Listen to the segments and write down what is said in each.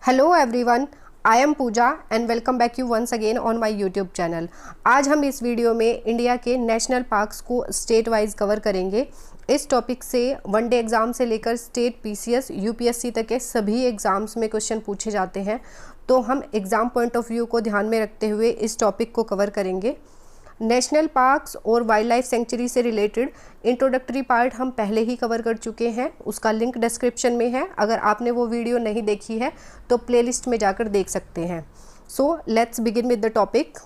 Hello everyone, I am Pooja and welcome back you once again on my YouTube channel. आज हम इस वीडियो में इंडिया के नेशनल पार्क्स को स्टेट वाइज कवर करेंगे। इस टॉपिक से वनडे एग्ज़ाम से लेकर स्टेट पीसीएस यूपीएससी तक के सभी एग्ज़ाम्स में क्वेश्चन पूछे जाते हैं, तो हम एग्ज़ाम पॉइंट ऑफ व्यू को ध्यान में रखते हुए इस टॉपिक को कवर करेंगे। नेशनल पार्क्स और वाइल्ड लाइफ सेंचुरी से रिलेटेड इंट्रोडक्टरी पार्ट हम पहले ही कवर कर चुके हैं, उसका लिंक डिस्क्रिप्शन में है। अगर आपने वो वीडियो नहीं देखी है तो प्लेलिस्ट में जाकर देख सकते हैं। So let's begin with the topic.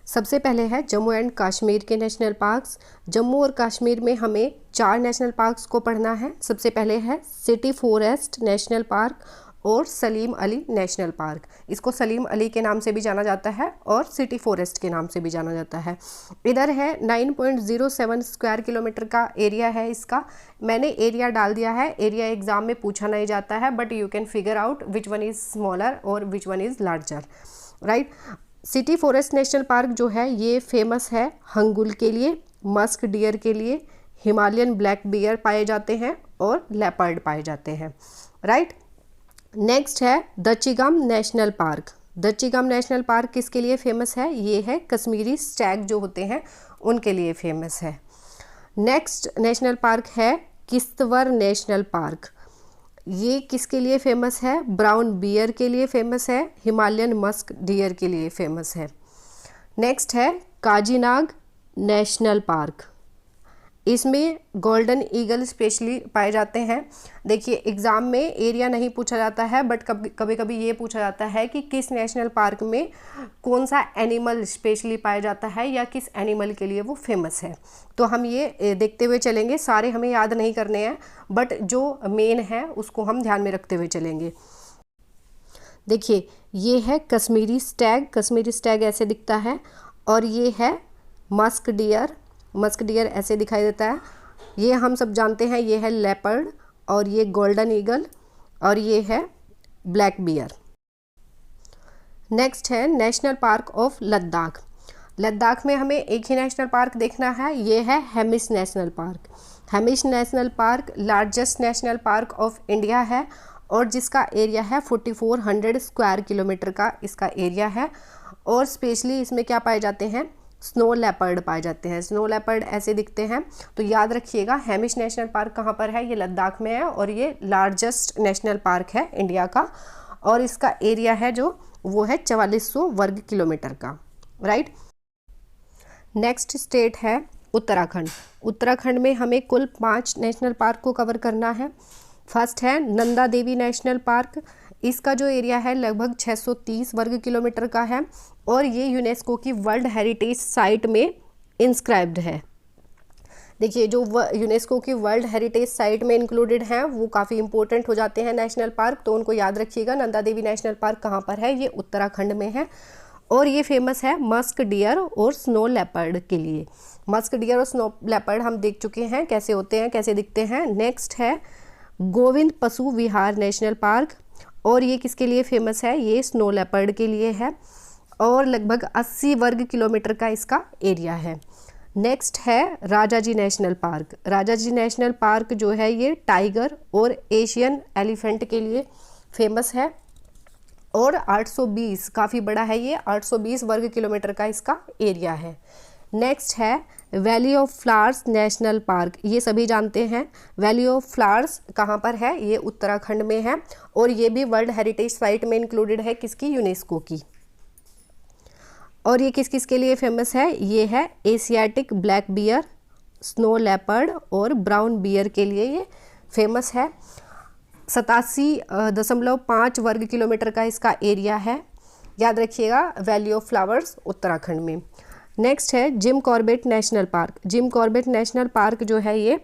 सबसे पहले है जम्मू एंड कश्मीर के नेशनल पार्क्स। जम्मू और कश्मीर में हमें 4 नेशनल पार्क्स को पढ़ना है। सबसे पहले है सिटी फॉरेस्ट नेशनल पार्क और सलीम अली नेशनल पार्क। इसको सलीम अली के नाम से भी जाना जाता है और सिटी फॉरेस्ट के नाम से भी जाना जाता है। इधर है 9.07 स्क्वायर किलोमीटर का एरिया है इसका। मैंने एरिया डाल दिया है, एरिया एग्जाम में पूछा नहीं जाता है, but you can figure out which one is smaller और which one is larger, right. City forest national park जो है ये फेमस है हंगुल के लिए, मस्क डियर के लिए, हिमालयन ब्लैक बियर पाए जाते हैं और लेपर्ड पाए जाते हैं, राइट। नेक्स्ट है Dachigam national park. Dachigam national park किसके लिए फेमस है? ये है कश्मीरी स्टैग जो होते हैं उनके लिए फेमस है। नेक्स्ट नेशनल पार्क है किश्तवर नेशनल पार्क। ये किसके लिए फेमस है? ब्राउन बियर के लिए फेमस है, हिमालयन मस्क डियर के लिए फेमस है। नेक्स्ट है काजीनाग नेशनल पार्क। इसमें गोल्डन ईगल स्पेशली पाए जाते हैं। देखिए एग्ज़ाम में एरिया नहीं पूछा जाता है, बट कभी कभी ये पूछा जाता है कि किस नेशनल पार्क में कौन सा एनिमल स्पेशली पाया जाता है या किस एनिमल के लिए वो फेमस है। तो हम ये देखते हुए चलेंगे, सारे हमें याद नहीं करने हैं, बट जो मेन है उसको हम ध्यान में रखते हुए चलेंगे। देखिए ये है कश्मीरी स्टैग। कश्मीरी स्टैग ऐसे दिखता है, और ये है मस्क डियर। मस्क डियर ऐसे दिखाई देता है। ये हम सब जानते हैं, ये है लेपर्ड, और ये गोल्डन ईगल, और ये है ब्लैक बियर। नेक्स्ट है national park of Ladakh. Ladakh में हमें एक ही नेशनल पार्क देखना है, ये है Hemis national park. Hemis national park largest national park of India है, और जिसका एरिया है 4400 स्क्वायर किलोमीटर का इसका एरिया है। और स्पेशली इसमें क्या पाए जाते हैं? स्नो लेपर्ड पाए जाते हैं। स्नो लेपर्ड ऐसे दिखते हैं। तो याद रखिएगा हेमिस नेशनल पार्क कहाँ पर है? ये लद्दाख में है, और ये लार्जेस्ट नेशनल पार्क है इंडिया का, और इसका एरिया है जो वो है 4400 वर्ग किलोमीटर का, राइट। नेक्स्ट स्टेट है उत्तराखंड। उत्तराखंड में हमें कुल 5 नेशनल पार्क को कवर करना है। फर्स्ट है नंदा देवी नेशनल पार्क। इसका जो एरिया है लगभग 630 वर्ग किलोमीटर का है, और ये यूनेस्को की वर्ल्ड हेरिटेज साइट में इंस्क्राइब्ड है। देखिए जो यूनेस्को की वर्ल्ड हेरिटेज साइट में इंक्लूडेड हैं वो काफ़ी इंपॉर्टेंट हो जाते हैं नेशनल पार्क, तो उनको याद रखिएगा। नंदा देवी नेशनल पार्क कहाँ पर है? ये उत्तराखंड में है, और ये फेमस है मस्क डियर और स्नो लेपर्ड के लिए। मस्क डियर और स्नो लेपर्ड हम देख चुके हैं कैसे होते हैं, कैसे दिखते हैं। नेक्स्ट है गोविंद पशु विहार नेशनल पार्क, और ये किसके लिए फेमस है? ये स्नो लेपर्ड के लिए है, और लगभग 80 वर्ग किलोमीटर का इसका एरिया है। नेक्स्ट है Rajaji national park. Rajaji national park जो है ये टाइगर और एशियन एलिफेंट के लिए फेमस है, और 820 काफ़ी बड़ा है ये, 820 वर्ग किलोमीटर का इसका एरिया है। नेक्स्ट है valley of flowers national park. ये सभी जानते हैं वैली ऑफ फ्लावर्स कहाँ पर है? ये उत्तराखंड में है, और ये भी वर्ल्ड हेरिटेज साइट में इंक्लूडेड है, किसकी? यूनेस्को की। और ये किस किस के लिए फेमस है? ये है Asiatic black bear, snow leopard और ब्राउन बियर के लिए ये फेमस है। 87.5 वर्ग किलोमीटर का इसका एरिया है। याद रखिएगा वैली ऑफ फ्लावर्स उत्तराखंड में। नेक्स्ट है gym Corbett national park. Jim Corbett national park जो है ये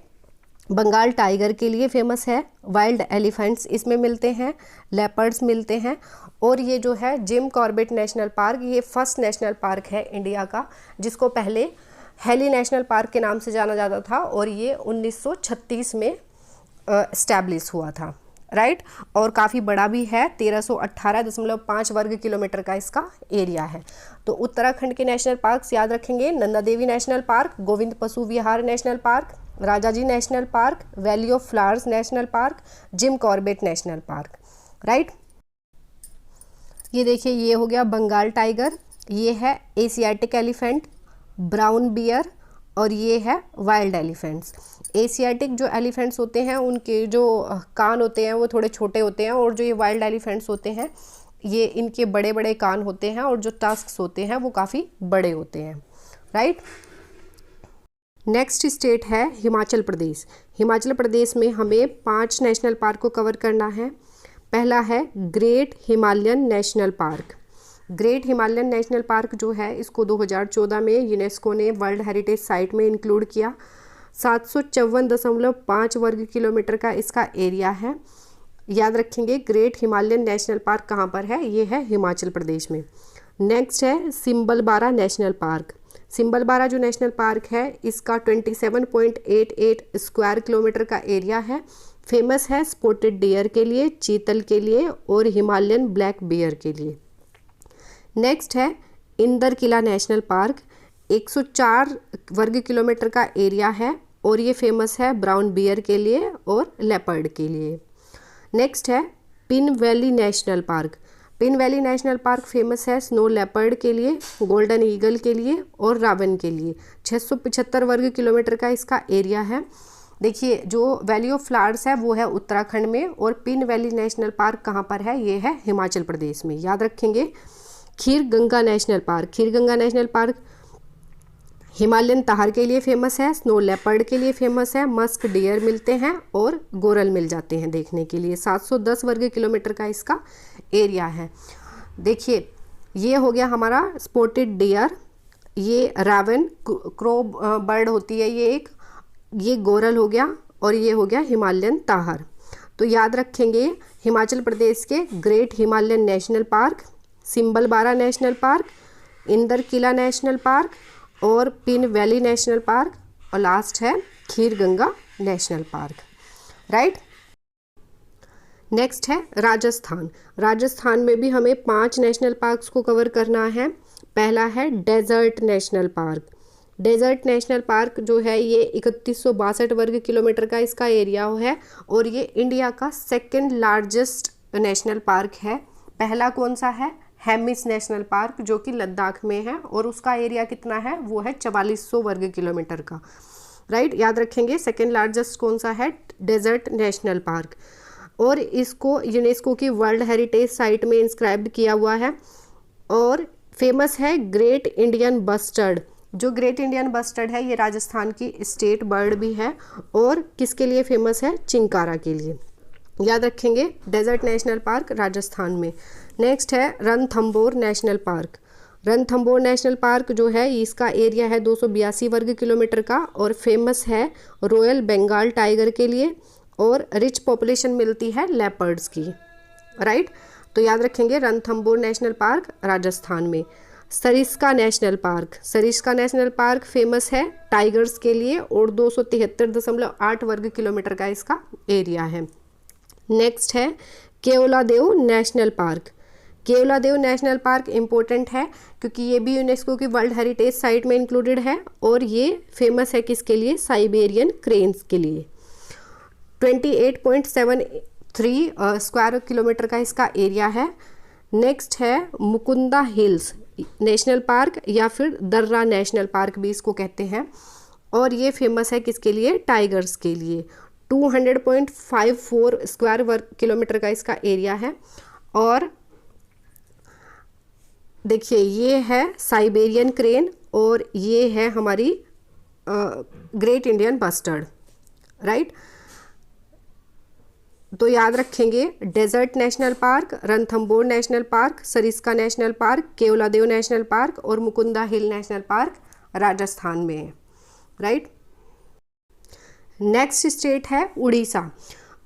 बंगाल टाइगर के लिए फेमस है। वाइल्ड एलिफेंट्स इसमें मिलते हैं, लेपर्ड्स मिलते हैं, और ये जो है जिम कॉर्बेट नेशनल पार्क ये फर्स्ट नेशनल पार्क है इंडिया का, जिसको पहले हेली नेशनल पार्क के नाम से जाना जाता था, और ये 1936 में इस्टेब्लिश हुआ था, राइट। और काफ़ी बड़ा भी है, 1318.5 वर्ग किलोमीटर का इसका एरिया है। तो उत्तराखंड के नेशनल पार्क्स याद रखेंगे, Nanda Devi national park, Govind Pashu Vihar national park, Rajaji national park, valley of flowers national park, Jim Corbett national park, right. ये देखिए, ये हो गया बंगाल टाइगर, ये है एशियाटिक एलिफेंट, ब्राउन बियर, और ये है वाइल्ड एलिफेंट्स। एशियाटिक जो एलिफेंट्स होते हैं उनके जो कान होते हैं वो थोड़े छोटे होते हैं, और जो ये वाइल्ड एलिफेंट्स होते हैं ये इनके बड़े बड़े कान होते हैं, और जो टस्क्स होते हैं वो काफ़ी बड़े होते हैं, राइट। नेक्स्ट स्टेट है हिमाचल प्रदेश। हिमाचल प्रदेश में हमें 5 नेशनल पार्क को कवर करना है। पहला है great Himalayan national park. Great Himalayan national park जो है इसको 2014 में यूनेस्को ने वर्ल्ड हेरिटेज साइट में इंक्लूड किया। 754.5 वर्ग किलोमीटर का इसका एरिया है। याद रखेंगे ग्रेट हिमालयन नेशनल पार्क कहाँ पर है, ये है हिमाचल प्रदेश में। नेक्स्ट है सिम्बलबारा नेशनल पार्क। सिम्बलबारा जो नेशनल पार्क है इसका 27.88 स्क्वायर किलोमीटर का एरिया है। फेमस है स्पॉटेड डियर के लिए, चीतल के लिए और हिमालयन ब्लैक बियर के लिए। नेक्स्ट है इंदर किला नेशनल पार्क। 104 वर्ग किलोमीटर का एरिया है और ये फेमस है ब्राउन बियर के लिए और लेपर्ड के लिए। नेक्स्ट है pin valley national park. Pin valley national park famous है स्नो लेपर्ड के लिए, गोल्डन ईगल के लिए और रावन के लिए। 675 वर्ग किलोमीटर का इसका एरिया है। देखिए जो वैली ऑफ फ्लावर्स है वो है उत्तराखंड में, और पिन वैली नेशनल पार्क कहाँ पर है, ये है हिमाचल प्रदेश में। याद रखेंगे Khir Ganga national park. Khir Ganga national park Himalayan tahr के लिए फेमस है, स्नो लेपर्ड के लिए फेमस है, मस्क डियर मिलते हैं और गोरल मिल जाते हैं देखने के लिए। 710 वर्ग किलोमीटर का इसका एरिया है। देखिए ये हो गया हमारा स्पॉटेड डियर, ये रावन क्रो बर्ड होती है ये एक, ये गोरल हो गया, और ये हो गया हिमालयन ताहर। तो याद रखेंगे हिमाचल प्रदेश के great Himalayan national park, Simbalbara national park, Inder Kila national park और पिन वैली नेशनल पार्क, और लास्ट है Khir Ganga national park, right. Next है राजस्थान। राजस्थान में भी हमें 5 नेशनल पार्क्स को कवर करना है। पहला है desert national park. Desert national park जो है ये 3162 वर्ग किलोमीटर का इसका एरिया है, और ये इंडिया का सेकंड लार्जेस्ट नेशनल पार्क है। पहला कौन सा है, हेमिस नेशनल पार्क जो कि लद्दाख में है, और उसका एरिया कितना है, वो है 4400 वर्ग किलोमीटर का, राइट। याद रखेंगे सेकेंड लार्जेस्ट कौन सा है, डेजर्ट नेशनल पार्क, और इसको यूनेस्को की वर्ल्ड हेरिटेज साइट में इंस्क्राइब्ड किया हुआ है। और फेमस है ग्रेट इंडियन बस्टर्ड। जो ग्रेट इंडियन बस्टर्ड है ये राजस्थान की स्टेट बर्ड भी है, और किसके लिए फेमस है, चिंकारा के लिए। याद रखेंगे डेजर्ट नेशनल पार्क राजस्थान में। नेक्स्ट है Ranthambore national park. Ranthambore national park जो है इसका एरिया है 282 वर्ग किलोमीटर का, और फेमस है रॉयल बंगाल टाइगर के लिए, और रिच पॉपुलेशन मिलती है लेपर्ड्स की, राइट। तो याद रखेंगे रणथंबोर नेशनल पार्क राजस्थान में। Sariska national park. Sariska national park famous है टाइगर्स के लिए, और 273.8 वर्ग किलोमीटर का इसका एरिया है। नेक्स्ट है Keoladeo national park. Keoladeo national park important है क्योंकि ये भी यूनेस्को की वर्ल्ड हेरिटेज साइट में इंक्लूडेड है, और ये फेमस है किसके लिए, साइबेरियन क्रेन्स के लिए। 28.73 स्क्वायर किलोमीटर का इसका एरिया है। नेक्स्ट है मुकुंदा हिल्स नेशनल पार्क, या फिर दर्रा नेशनल पार्क भी इसको कहते हैं, और ये फेमस है किसके लिए, टाइगर्स के लिए। 200.54 स्क्वायर वर्ग किलोमीटर का इसका एरिया है। और देखिए ये है साइबेरियन क्रेन, और ये है हमारी ग्रेट इंडियन बस्टर्ड, राइट। तो याद रखेंगे desert national park, Ranthambore national park, Sariska national park, Keoladeo national park और Mukundra hill national park Rajasthan में है, राइट। नेक्स्ट स्टेट है उड़ीसा।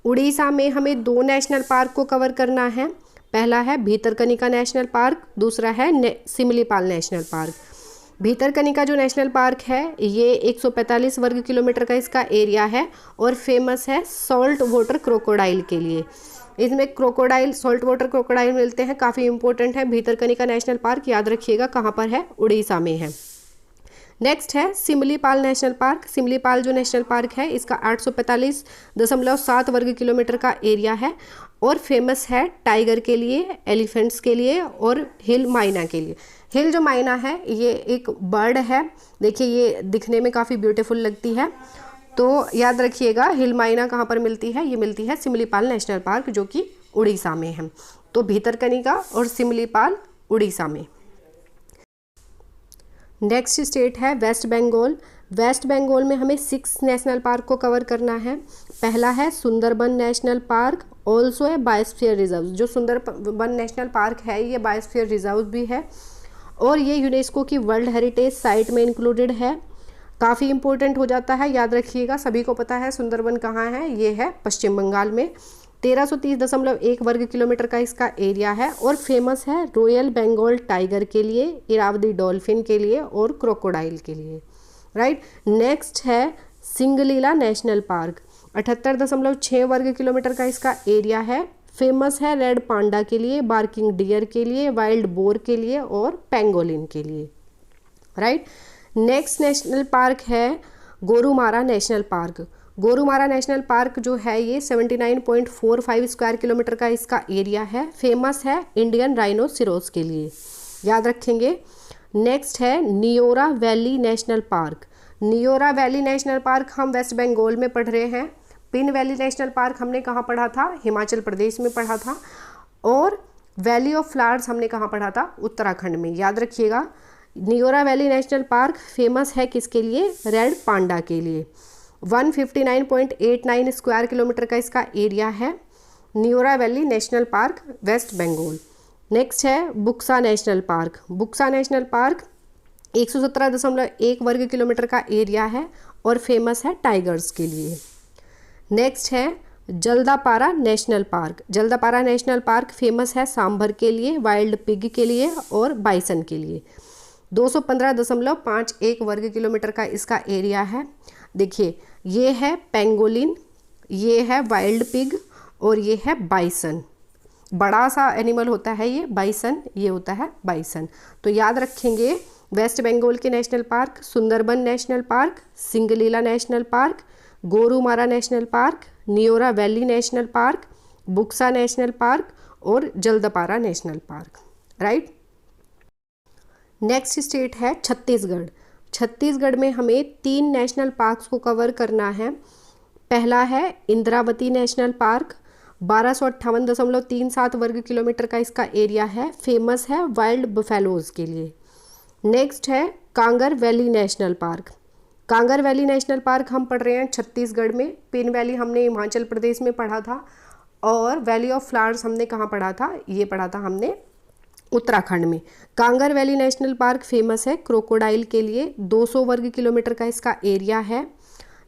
उड़ीसा में हमें 2 नेशनल पार्क को कवर करना है। पहला है भीतरकनिका नेशनल पार्क, दूसरा है सिमलीपाल नेशनल पार्क। भीतरकनिका जो नेशनल पार्क है ये 145 वर्ग किलोमीटर का इसका एरिया है, और फेमस है सॉल्ट वाटर क्रोकोडाइल के लिए। इसमें क्रोकोडाइल, सॉल्ट वाटर क्रोकोडाइल मिलते हैं, काफ़ी इंपॉर्टेंट है। भीतरकनिका नेशनल पार्क याद रखिएगा कहाँ पर है, उड़ीसा में है। नेक्स्ट है सिमलीपाल नेशनल पार्क। सिमलीपाल जो नेशनल पार्क है इसका 845.7 वर्ग किलोमीटर का एरिया है और फेमस है टाइगर के लिए, एलिफेंट्स के लिए और हिल माइना के लिए। हिल जो माइना है ये एक बर्ड है, देखिए ये दिखने में काफ़ी ब्यूटीफुल लगती है। तो याद रखिएगा हिल माइना कहाँ पर मिलती है, ये मिलती है सिमलीपाल नेशनल पार्क जो कि उड़ीसा में है। तो भीतरकनिका और सिमलीपाल उड़ीसा में। नेक्स्ट स्टेट है वेस्ट बंगाल। वेस्ट बंगाल में हमें 6 नेशनल पार्क को कवर करना है। पहला है सुंदरबन नेशनल पार्क, ऑल्सो है बायोस्फीयर रिजर्व। जो सुंदरबन नेशनल पार्क है ये बायोस्फीयर रिजर्व भी है और ये यूनेस्को की वर्ल्ड हेरिटेज साइट में इंक्लूडेड है। काफ़ी इंपॉर्टेंट हो जाता है, याद रखिएगा। सभी को पता है सुंदरबन कहाँ है, ये है पश्चिम बंगाल में। 1330.1 वर्ग किलोमीटर का इसका एरिया है और फेमस है रॉयल बंगाल टाइगर के लिए, इरावदी डॉल्फिन के लिए और क्रोकोडाइल के लिए, राइट। नेक्स्ट है सिंगलीला नेशनल पार्क। 78.6 वर्ग किलोमीटर का इसका एरिया है। फेमस है रेड पांडा के लिए, बार्किंग डियर के लिए, वाइल्ड बोर के लिए और पेंगोलिन के लिए, राइट। नेक्स्ट नेशनल पार्क है Gorumara national park. Gorumara national park जो है ये 79.45 स्क्वायर किलोमीटर का इसका एरिया है। फेमस है इंडियन राइनोसिरोस के लिए, याद रखेंगे। नेक्स्ट है Neora valley national park. Neora valley national park हम वेस्ट बंगाल में पढ़ रहे हैं। पिन वैली नेशनल पार्क हमने कहाँ पढ़ा था, हिमाचल प्रदेश में पढ़ा था। और वैली ऑफ फ्लावर्स हमने कहाँ पढ़ा था, उत्तराखंड में, याद रखिएगा। Neora valley national park famous है किसके लिए, रेड पांडा के लिए। 159.89 स्क्वायर किलोमीटर का इसका एरिया है। Neora valley national park west Bengal. Next है Buxa national park. Buxa national park 117.1 वर्ग किलोमीटर का एरिया है और फेमस है टाइगर्स के लिए। नेक्स्ट है Jaldapara national park. Jaldapara national park famous है सांभर के लिए, वाइल्ड पिग के लिए और बाइसन के लिए। 215.51 वर्ग किलोमीटर का इसका एरिया है। देखिए ये है पेंगोलिन, ये है वाइल्ड पिग और ये है बाइसन। बड़ा सा एनिमल होता है ये बाइसन, ये होता है बाइसन। तो याद रखेंगे वेस्ट बंगाल के national park Sundarban national park, Singalila national park, Gorumara national park, Neora valley national park, Buxa national park और Jaldapara national park, right. Next state है छत्तीसगढ़। छत्तीसगढ़ में हमें 3 नेशनल पार्क्स को कवर करना है। पहला है इंद्रावती नेशनल पार्क, 1258.37 वर्ग किलोमीटर का इसका एरिया है। फेमस है वाइल्ड बफेलोज के लिए। नेक्स्ट है Kanger valley national park. Kanger valley national park हम पढ़ रहे हैं छत्तीसगढ़ में। पिन वैली हमने हिमाचल प्रदेश में पढ़ा था और वैली ऑफ फ्लावर्स हमने कहाँ पढ़ा था, ये पढ़ा था हमने उत्तराखंड में। Kanger valley national park famous है क्रोकोडाइल के लिए। 200 वर्ग किलोमीटर का इसका एरिया है।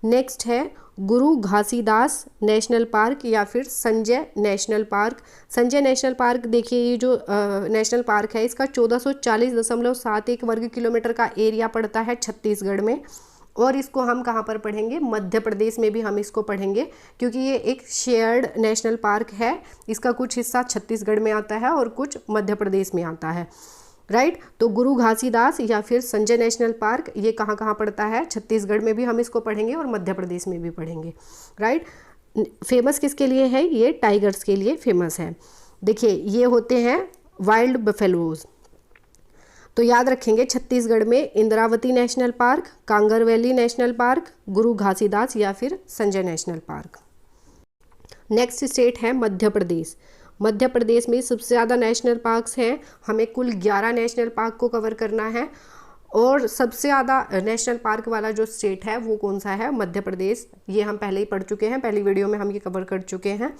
नेक्स्ट है गुरु घासीदास नेशनल पार्क या फिर Sanjay national park. Sanjay national park देखिए ये जो नेशनल पार्क है इसका 1440.71 वर्ग किलोमीटर का एरिया पड़ता है छत्तीसगढ़ में। और इसको हम कहाँ पर पढ़ेंगे, मध्य प्रदेश में भी हम इसको पढ़ेंगे क्योंकि ये एक शेयर्ड नेशनल पार्क है। इसका कुछ हिस्सा छत्तीसगढ़ में आता है और कुछ मध्य प्रदेश में आता है, राइट। तो गुरु घासीदास या फिर संजय नेशनल पार्क ये कहाँ कहाँ पड़ता है, छत्तीसगढ़ में भी हम इसको पढ़ेंगे और मध्य प्रदेश में भी पढ़ेंगे, राइट। फेमस किसके लिए है, ये टाइगर्स के लिए फेमस है। देखिए ये होते हैं वाइल्ड बफेलोज। तो याद रखेंगे छत्तीसगढ़ में Indravati national park, Kanger valley national park, Guru Ghasidas या फिर Sanjay national park. Next state है मध्य प्रदेश। मध्य प्रदेश में सबसे ज़्यादा नेशनल पार्क्स हैं। हमें कुल 11 नेशनल पार्क को कवर करना है और सबसे ज़्यादा नेशनल पार्क वाला जो स्टेट है वो कौन सा है, मध्य प्रदेश। ये हम पहले ही पढ़ चुके हैं, पहली वीडियो में हम ये कवर कर चुके हैं।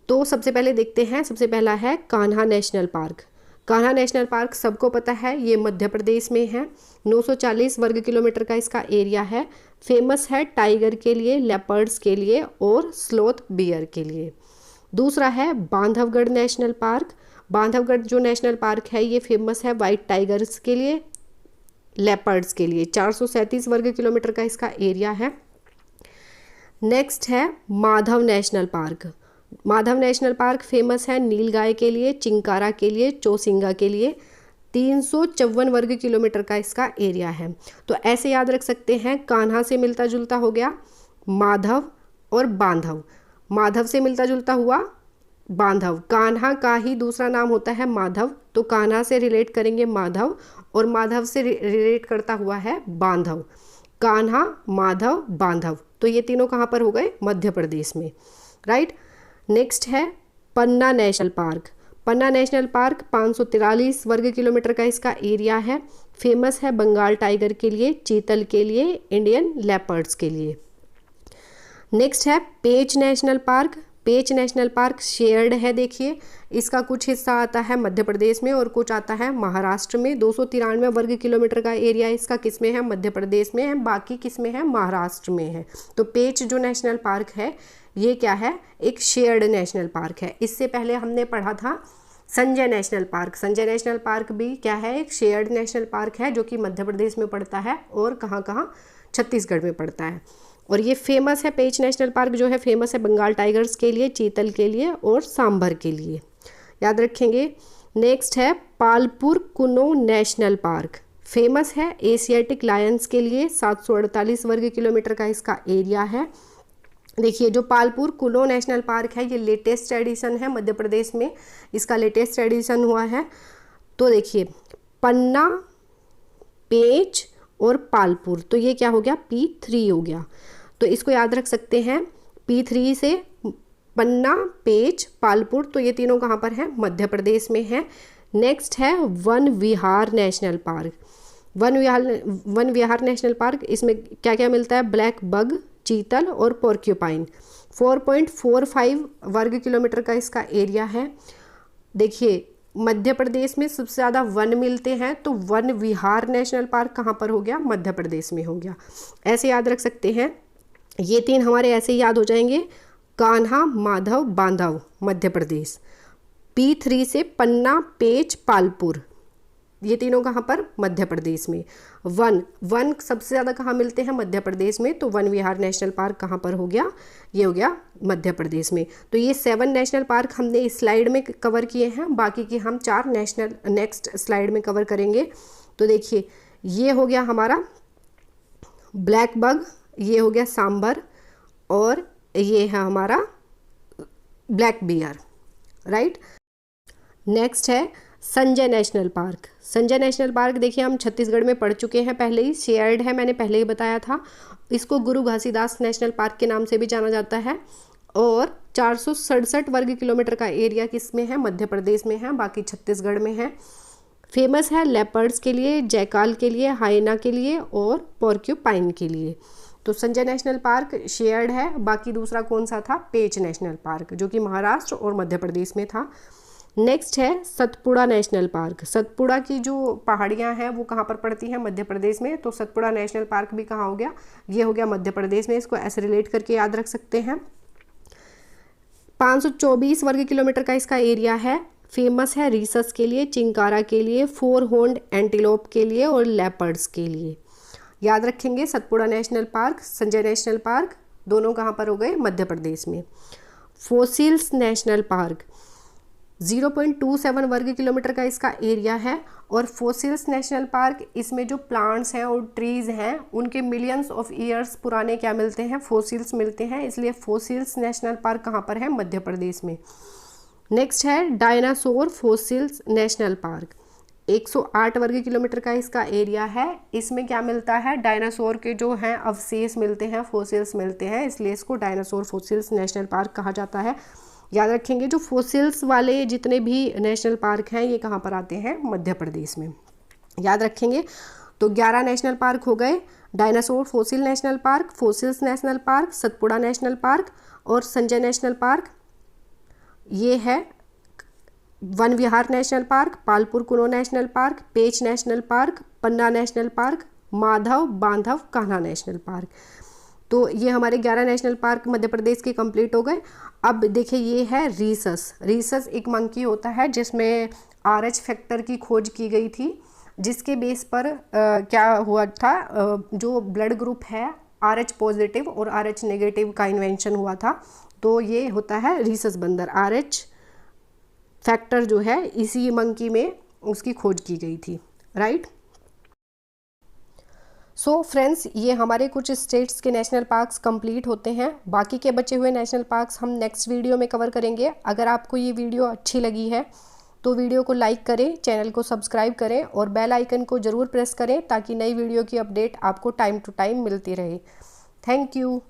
तो सबसे पहले देखते हैं, सबसे पहला है Kanha national park. Kanha national park सबको पता है ये मध्य प्रदेश में है। 940 वर्ग किलोमीटर का इसका एरिया है। फेमस है टाइगर के लिए, लेपर्ड्स के लिए और स्लोथ बियर के लिए। दूसरा है बांधवगढ़ नेशनल पार्क। बांधवगढ़ जो नेशनल पार्क है ये फेमस है वाइट टाइगर्स के लिए, लेपर्ड्स के लिए। 437 वर्ग किलोमीटर का इसका एरिया है। नेक्स्ट है Madhav national park. Madhav national park famous है नीलगाय के लिए, चिंकारा के लिए, चौसिंगा के लिए। 354 वर्ग किलोमीटर का इसका एरिया है। तो ऐसे याद रख सकते हैं, कान्हा से मिलता जुलता हो गया माधव और बांधव, माधव से मिलता जुलता हुआ बांधव, कान्हा का ही दूसरा नाम होता है माधव, तो कान्हा से रिलेट करेंगे माधव, और माधव से रिलेट करता हुआ है बांधव, कान्हा माधव बांधव। तो ये तीनों कहाँ पर हो गए? मध्य प्रदेश में, राइट। नेक्स्ट है पन्ना नेशनल पार्क। पन्ना नेशनल पार्क 543 वर्ग किलोमीटर का इसका एरिया है। फेमस है बंगाल टाइगर के लिए, चीतल के लिए, इंडियन लेपर्ड्स के लिए। नेक्स्ट है पेंच नेशनल पार्क। पेंच नेशनल पार्क शेयर्ड है, देखिए इसका कुछ हिस्सा आता है मध्य प्रदेश में और कुछ आता है महाराष्ट्र में। 293 वर्ग किलोमीटर का एरिया इसका किस में है? मध्य प्रदेश में है, बाकी किस में है? महाराष्ट्र में है। तो पेंच जो नेशनल पार्क है ये क्या है? एक शेयर्ड नेशनल पार्क है। इससे पहले हमने पढ़ा था Sanjay national park. Sanjay national park भी क्या है? एक शेयर्ड नेशनल पार्क है जो कि मध्य प्रदेश में पड़ता है और कहाँ कहाँ? छत्तीसगढ़ में पड़ता है। और ये फेमस है, पेंच नेशनल पार्क जो है फेमस है बंगाल टाइगर्स के लिए, चीतल के लिए और सांभर के लिए, याद रखेंगे। नेक्स्ट है पालपुर कुनो नेशनल पार्क। फेमस है एशियाटिक लायंस के लिए, 748 वर्ग किलोमीटर का इसका एरिया है। देखिए जो पालपुर कुनो नेशनल पार्क है ये लेटेस्ट एडिशन है मध्य प्रदेश में, इसका लेटेस्ट एडिशन हुआ है। तो देखिए पन्ना, पेंच और पालपुर, तो ये क्या हो गया? P3 हो गया। तो इसको याद रख सकते हैं, P3 से पन्ना, पेंच, पालपुर, तो ये तीनों कहाँ पर हैं? मध्य प्रदेश में है। नेक्स्ट है वन विहार नेशनल पार्क। वन विहार नेशनल पार्क, इसमें क्या क्या मिलता है? ब्लैक बग, चीतल और पोर्क्यूपाइन। 4.45 वर्ग किलोमीटर का इसका एरिया है। देखिए मध्य प्रदेश में सबसे ज़्यादा वन मिलते हैं, तो वन विहार नेशनल पार्क कहाँ पर हो गया? मध्य प्रदेश में हो गया। ऐसे याद रख सकते हैं, ये तीन हमारे ऐसे ही याद हो जाएंगे, कान्हा, माधव, बांधव, मध्य प्रदेश। P3 से पन्ना, पेंच, पालपुर, ये तीनों कहाँ पर? मध्य प्रदेश में। वन सबसे ज़्यादा कहाँ मिलते हैं? मध्य प्रदेश में, तो वन विहार नेशनल पार्क कहाँ पर हो गया? ये हो गया मध्य प्रदेश में। तो ये 7 नेशनल पार्क हमने इस स्लाइड में कवर किए हैं, बाकी के हम 4 नेक्स्ट स्लाइड में कवर करेंगे। तो देखिए ये हो गया हमारा ब्लैक बग, ये हो गया सांभर, और ये है हमारा ब्लैक बियर, राइट। नेक्स्ट है Sanjay national park. Sanjay national park देखिए हम छत्तीसगढ़ में पढ़ चुके हैं पहले ही, शेयर्ड है, मैंने पहले ही बताया था। इसको गुरु घासीदास नेशनल पार्क के नाम से भी जाना जाता है। और 467 वर्ग किलोमीटर का एरिया किस में है? मध्य प्रदेश में है, बाकी छत्तीसगढ़ में है। फेमस है लेपर्ड्स के लिए, जैकाल के लिए, हाइना के लिए और पोर्क्यूपाइन के लिए। तो संजय नेशनल पार्क शेयर्ड है। बाकी दूसरा कौन सा था? पेंच नेशनल पार्क, जो कि महाराष्ट्र और मध्य प्रदेश में था। नेक्स्ट है सतपुड़ा नेशनल पार्क। सतपुड़ा की जो पहाड़ियाँ हैं वो कहाँ पर पड़ती हैं? मध्य प्रदेश में, तो सतपुड़ा नेशनल पार्क भी कहाँ हो गया? ये हो गया मध्य प्रदेश में। इसको ऐसे रिलेट करके याद रख सकते हैं। 524 वर्ग किलोमीटर का इसका एरिया है। फेमस है रीसस के लिए, चिंकारा के लिए, 4 हॉर्न्ड एंटीलोप के लिए और लेपर्ड्स के लिए। याद रखेंगे Satpura national park, Sanjay national park, दोनों कहाँ पर हो गए? मध्य प्रदेश में। फोसिल्स नेशनल पार्क 0.27 वर्ग किलोमीटर का इसका एरिया है। और फोसिल्स नेशनल पार्क, इसमें जो प्लांट्स हैं और ट्रीज़ हैं उनके मिलियंस ऑफ ईयर्स पुराने क्या मिलते हैं? फोसिल्स मिलते हैं, इसलिए फोसिल्स नेशनल पार्क कहाँ पर है? मध्य प्रदेश में। नेक्स्ट है डायनासोर फोसिल्स नेशनल पार्क। 108 वर्ग किलोमीटर का इसका एरिया है। इसमें क्या मिलता है? डायनासोर के जो हैं अवशेष मिलते हैं, फोसिल्स मिलते हैं, इसलिए इसको डायनासोर फोसिल्स नेशनल पार्क कहा जाता है। याद रखेंगे जो फोसिल्स वाले जितने भी नेशनल पार्क हैं ये कहाँ पर आते हैं? मध्य प्रदेश में, याद रखेंगे। तो 11 नेशनल पार्क हो गए, dinosaur fossil national park, fossils national park, Satpura national park और संजय नेशनल पार्क। ये है वन विहार नेशनल पार्क, पालपुर कुनो नेशनल पार्क, पेंच नेशनल पार्क, पन्ना नेशनल पार्क, माधव, बांधव, कान्हा नेशनल पार्क। तो ये हमारे 11 नेशनल पार्क मध्य प्रदेश के कंप्लीट हो गए। अब देखिए ये है रीसस। रीसस एक मंकी होता है जिसमें RH फैक्टर की खोज की गई थी, जिसके बेस पर क्या हुआ था, जो ब्लड ग्रुप है RH पॉजिटिव और RH नेगेटिव का इन्वेंशन हुआ था। तो ये होता है रीसस बंदर। RH फैक्टर जो है इसी मंकी में उसकी खोज की गई थी, राइट। सो फ्रेंड्स, ये हमारे कुछ स्टेट्स के नेशनल पार्क्स कंप्लीट होते हैं। बाकी के बचे हुए नेशनल पार्क्स हम नेक्स्ट वीडियो में कवर करेंगे। अगर आपको ये वीडियो अच्छी लगी है तो वीडियो को लाइक करें, चैनल को सब्सक्राइब करें और बेल आइकन को ज़रूर प्रेस करें ताकि नई वीडियो की अपडेट आपको टाइम टू टाइम मिलती रहे। Thank you.